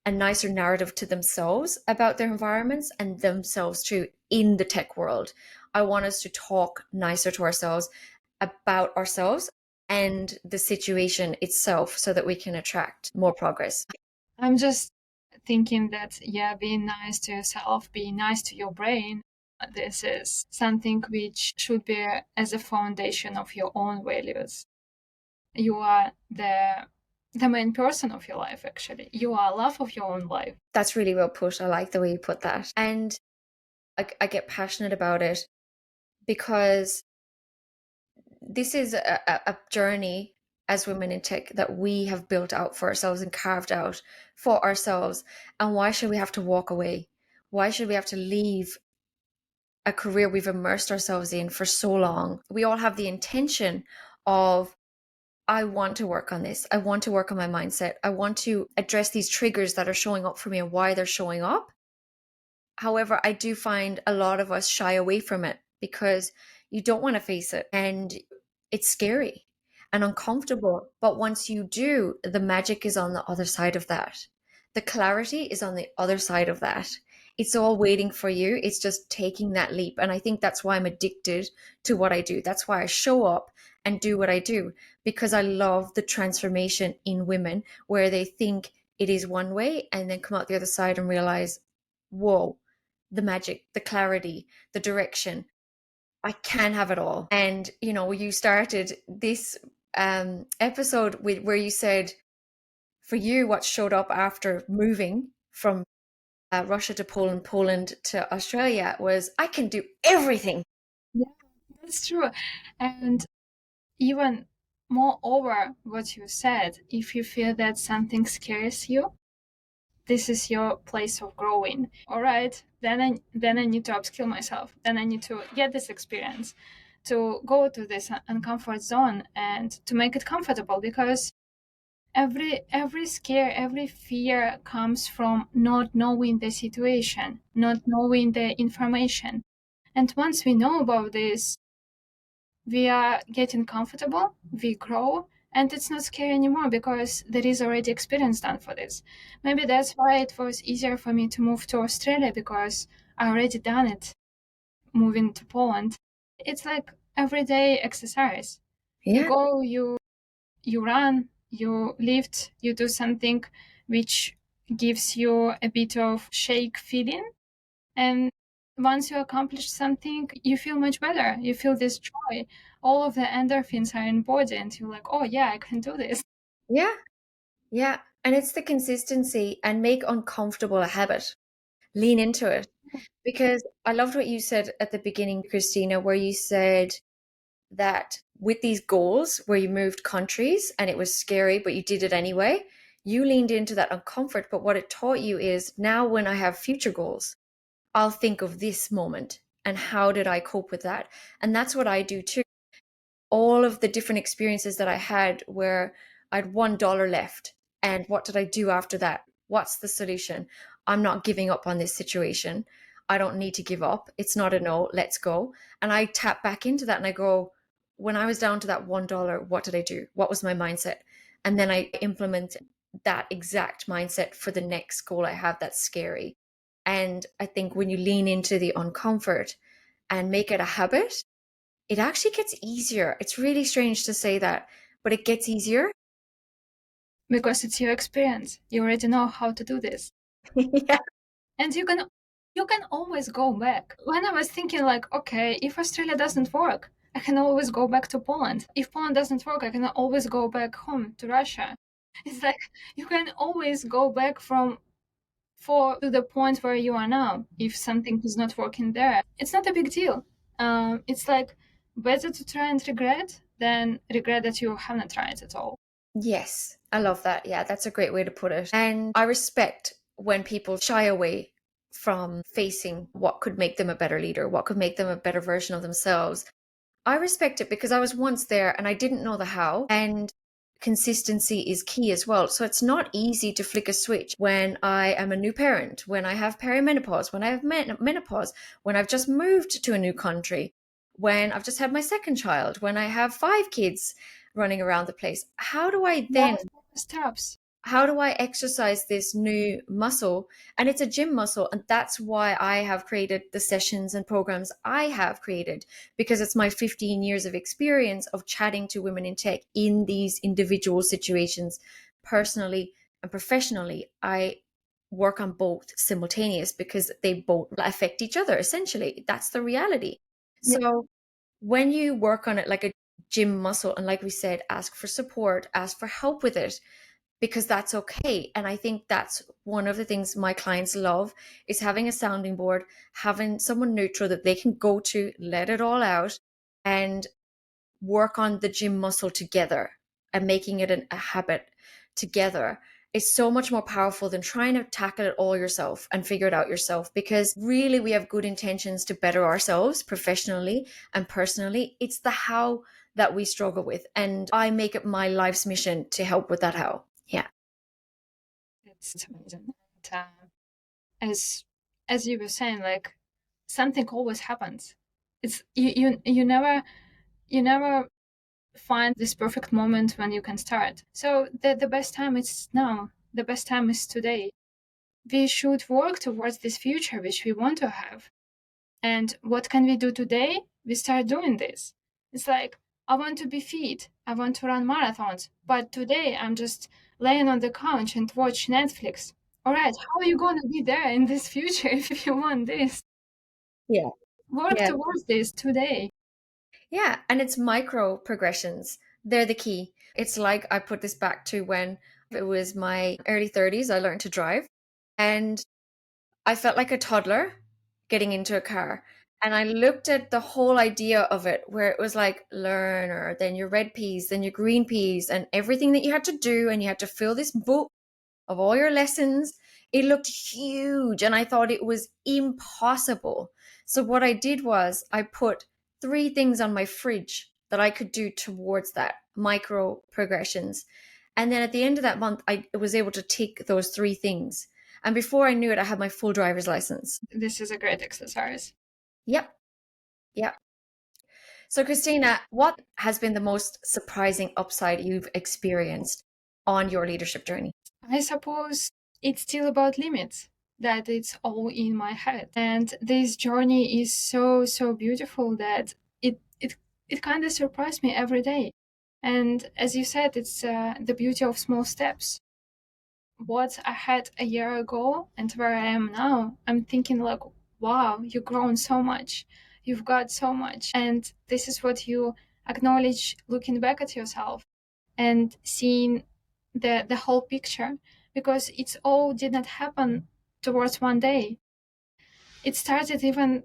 a nicer narrative to themselves about their environments and themselves too in the tech world. I want us to talk nicer to ourselves about ourselves and the situation itself so that we can attract more progress. I'm just thinking that, yeah, being nice to yourself, being nice to your brain, this is something which should be as a foundation of your own values. You are the main person of your life, actually. You are love of your own life. That's really well put. I like the way you put that. And I get passionate about it because this is a journey as women in tech that we have built out for ourselves and carved out for ourselves. And why should we have to walk away? Why should we have to leave a career we've immersed ourselves in for so long? We all have the intention of, I want to work on this. I want to work on my mindset. I want to address these triggers that are showing up for me and why they're showing up. However, I do find a lot of us shy away from it because you don't want to face it and it's scary and uncomfortable. But once you do, the magic is on the other side of that. The clarity is on the other side of that. It's all waiting for you. It's just taking that leap. And I think that's why I'm addicted to what I do. That's why I show up and do what I do, because I love the transformation in women where they think it is one way and then come out the other side and realize, whoa, the magic, the clarity, the direction. I can have it all. And, you know, you started this episode with where you said, for you, what showed up after moving from Russia to Poland, Poland to Australia was, I can do everything. Yeah, that's true. And even moreover, what you said, if you feel that something scares you, this is your place of growing. All right, then I need to upskill myself. Then I need to get this experience, to go to this uncomfort zone and to make it comfortable, because every scare, every fear comes from not knowing the situation, not knowing the information. And once we know about this, we are getting comfortable, we grow, and it's not scary anymore because there is already experience done for this. Maybe that's why it was easier for me to move to Australia, because I already done it moving to Poland. It's like everyday exercise. You Yeah. go, you run, you lift, you do something which gives you a bit of shake feeling, and once you accomplish something, you feel much better. You feel this joy. All of the endorphins are in body, and you're like, oh yeah, I can do this. Yeah. Yeah. And it's the consistency and make uncomfortable a habit. Lean into it. Because I loved what you said at the beginning, Kristina, where you said that with these goals where you moved countries and it was scary, but you did it anyway, you leaned into that uncomfort. But what it taught you is, now when I have future goals, I'll think of this moment and how did I cope with that? And that's what I do too. All of the different experiences that I had where I'd $1 left. And what did I do after that? What's the solution? I'm not giving up on this situation. I don't need to give up. It's not a no, let's go. And I tap back into that and I go, when I was down to that $1, what did I do? What was my mindset? And then I implement that exact mindset for the next goal I have that's scary. And I think when you lean into the uncomfort and make it a habit, it actually gets easier. It's really strange to say that, but it gets easier. Because it's your experience. You already know how to do this. Yeah. And you can always go back. When I was thinking like, okay, if Australia doesn't work, I can always go back to Poland. If Poland doesn't work, I can always go back home to Russia. It's like you can always go back to the point where you are now. If something is not working there, it's not a big deal. It's like better to try and regret than regret that you haven't tried at all. Yes, I love that. Yeah, that's a great way to put it. And I respect when people shy away from facing what could make them a better leader, what could make them a better version of themselves. I respect it because I was once there and I didn't know the how. And consistency is key as well. So it's not easy to flick a switch when I am a new parent, when I have perimenopause, when I have menopause, when I've just moved to a new country, when I've just had my second child, when I have 5 kids running around the place. How do I then Lot of steps. how do I exercise this new muscle? And it's a gym muscle. And that's why I have created the sessions and programs I have created, because it's my 15 years of experience of chatting to women in tech in these individual situations, personally and professionally. I work on both simultaneous because they both affect each other. Essentially, that's the reality. Yeah. So when you work on it like a gym muscle, and like we said, ask for support, ask for help with it, because that's okay. And I think that's one of the things my clients love, is having a sounding board, having someone neutral that they can go to, let it all out, and work on the gym muscle together, and making it a habit together is so much more powerful than trying to tackle it all yourself and figure it out yourself. Because really, we have good intentions to better ourselves professionally and personally. It's the how that we struggle with. And I make it my life's mission to help with that how. Yeah. It's amazing. And, as you were saying, like something always happens. It's you never find this perfect moment when you can start. So the best time is now. The best time is today. We should work towards this future which we want to have. And what can we do today? We start doing this. It's like, I want to be fit. I want to run marathons. But today I'm just laying on the couch and watch Netflix. All right, how are you going to be there in this future if you want this? Yeah. Work Yeah. towards this today. Yeah. And it's micro progressions. They're the key. It's like, I put this back to when it was my early 30s, I learned to drive. And I felt like a toddler getting into a car. And I looked at the whole idea of it, where it was like learner, then your red peas, then your green peas, and everything that you had to do. And you had to fill this book of all your lessons. It looked huge, and I thought it was impossible. So what I did was I put 3 things on my fridge that I could do towards that, micro progressions. And then at the end of that month, I was able to tick those 3 things. And before I knew it, I had my full driver's license. This is a great exercise. Yep. Yep. So, Kristina, what has been the most surprising upside you've experienced on your leadership journey? I suppose it's still about limits, that it's all in my head. And this journey is so, so beautiful that it kind of surprised me every day. And as you said, it's the beauty of small steps. What I had a year ago and where I am now, I'm thinking like, wow, you've grown so much. You've got so much. And this is what you acknowledge looking back at yourself and seeing the whole picture, because it's all did not happen towards one day. It started even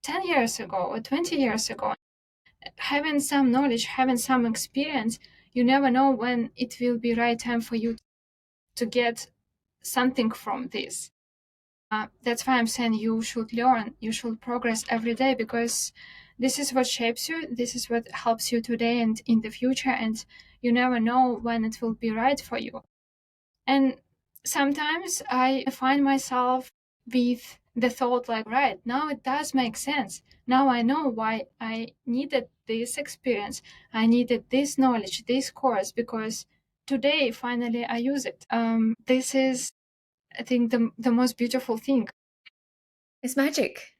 10 years ago or 20 years ago. Having some knowledge, having some experience, you never know when it will be right time for you to get something from this. That's why I'm saying you should learn, you should progress every day, because this is what shapes you, this is what helps you today and in the future, and you never know when it will be right for you. And sometimes I find myself with the thought like, right, now it does make sense. Now I know why I needed this experience. I needed this knowledge, this course, because today finally I use it. This is, I think, the most beautiful thing. It's magic.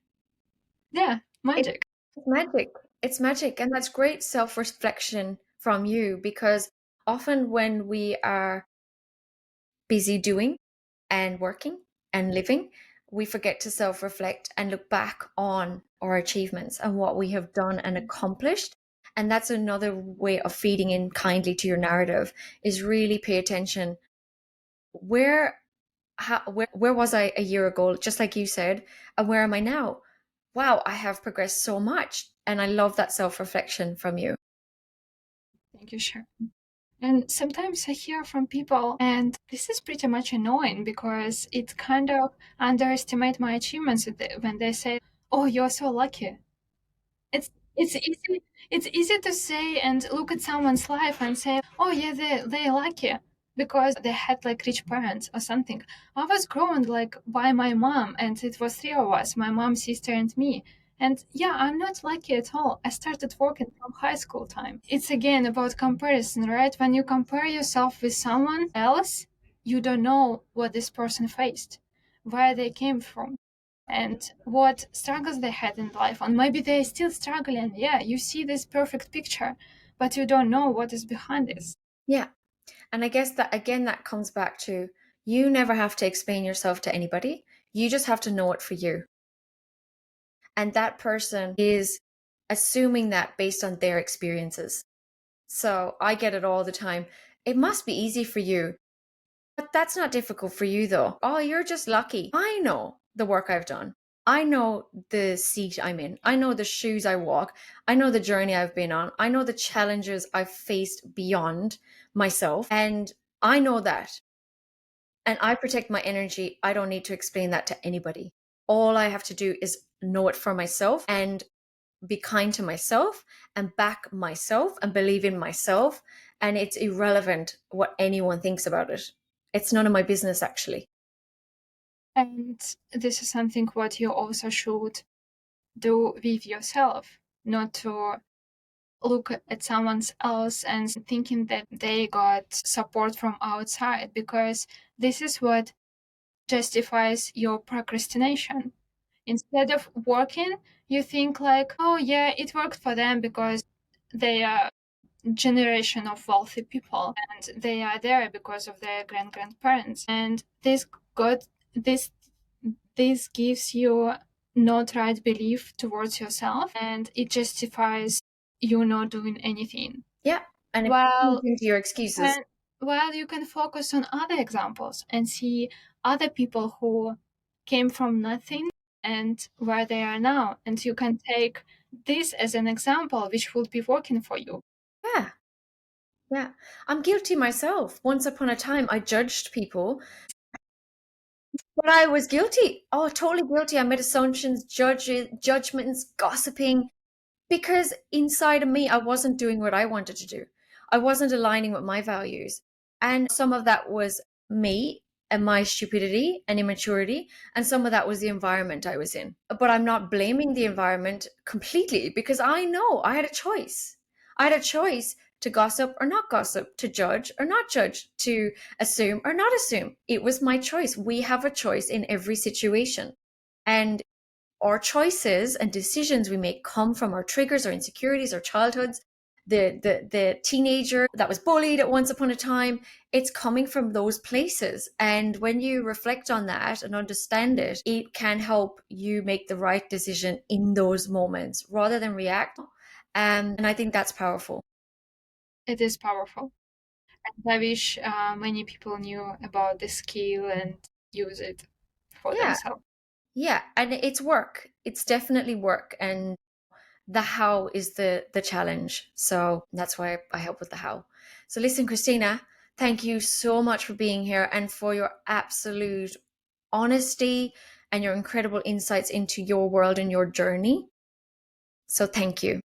Yeah, It's magic. magic. It's magic. And that's great self reflection from you, because often when we are busy doing and working and living, we forget to self reflect and look back on our achievements and what we have done and accomplished. And that's another way of feeding in kindly to your narrative, is really pay attention. Where was I a year ago, just like you said, and where am I now? Wow, I have progressed so much. And I love that self reflection from you. Thank you, Sharon. And sometimes I hear from people, and this is pretty much annoying because it kind of underestimate my achievements when they say, "Oh, you're so lucky." It's It's easy. It's easy to say and look at someone's life and say, "Oh yeah, they're lucky because they had like rich parents or something." I was grown like by my mom, and it was three of us: my mom, sister, and me. And yeah, I'm not lucky at all. I started working from high school time. It's again about comparison, right? When you compare yourself with someone else, you don't know what this person faced, where they came from, and what struggles they had in life, and maybe they're still struggling. Yeah, you see this perfect picture, but you don't know what is behind this. Yeah. And I guess that again, that comes back to you never have to explain yourself to anybody. You just have to know it for you. And that person is assuming that based on their experiences. So I get it all the time. It must be easy for you. But that's not difficult for you, though. Oh, you're just lucky. I know the work I've done. I know the seat I'm in. I know the shoes I walk. I know the journey I've been on. I know the challenges I've faced beyond myself. And I know that. And I protect my energy. I don't need to explain that to anybody. All I have to do is know it for myself and be kind to myself and back myself and believe in myself. And it's irrelevant what anyone thinks about it. It's none of my business, actually. And this is something what you also should do with yourself, not to look at someone else and thinking that they got support from outside, because this is what justifies your procrastination. Instead of working, you think like, oh yeah, it worked for them because they are generation of wealthy people and they are there because of their grandparents. And got this this gives you not right belief towards yourself, and it justifies you not doing anything. Yeah. And it feeds While into your excuses. and while you can focus on other examples and see other people who came from nothing and where they are now, and you can take this as an example which would be working for you. Yeah. Yeah. I'm guilty myself. Once upon a time, I judged people, but I was guilty. Oh, totally guilty. I made assumptions, judgments, gossiping, because inside of me, I wasn't doing what I wanted to do. I wasn't aligning with my values. And some of that was me and my stupidity and immaturity. And some of that was the environment I was in. But I'm not blaming the environment completely because I know I had a choice. I had a choice to gossip or not gossip, to judge or not judge, to assume or not assume. It was my choice. We have a choice in every situation. And our choices and decisions we make come from our triggers, our insecurities, our childhoods. The teenager that was bullied at once upon a time, it's coming from those places. And when you reflect on that and understand it, it can help you make the right decision in those moments rather than react. And I think that's powerful. It is powerful. And I wish many people knew about this skill and use it for Yeah, themselves. yeah, and it's work. It's definitely work, and the how is the challenge. So that's why I help with the how. So listen, Kristina, thank you so much for being here and for your absolute honesty and your incredible insights into your world and your journey. So thank you.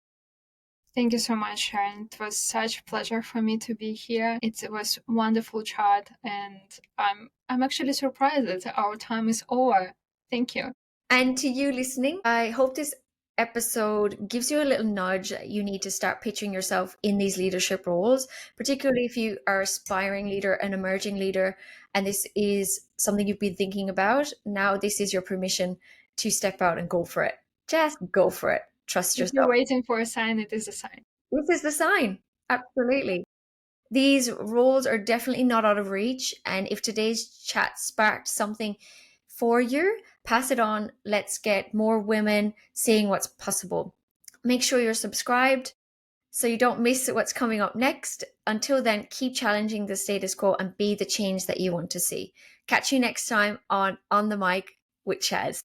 Thank you so much, Sharon. It was such a pleasure for me to be here. It was wonderful chat, and I'm actually surprised that our time is over. Thank you. And to you listening, I hope this episode gives you a little nudge. You need to start picturing yourself in these leadership roles, particularly if you are aspiring leader, an emerging leader, and this is something you've been thinking about. Now, this is your permission to step out and go for it. Just go for it. Trust If you're yourself. waiting for a sign, it is a sign. This is the sign. Absolutely. These roles are definitely not out of reach. And if today's chat sparked something for you, pass it on. Let's get more women seeing what's possible. Make sure you're subscribed so you don't miss what's coming up next. Until then, keep challenging the status quo and be the change that you want to see. Catch you next time on the Mic with Shaz.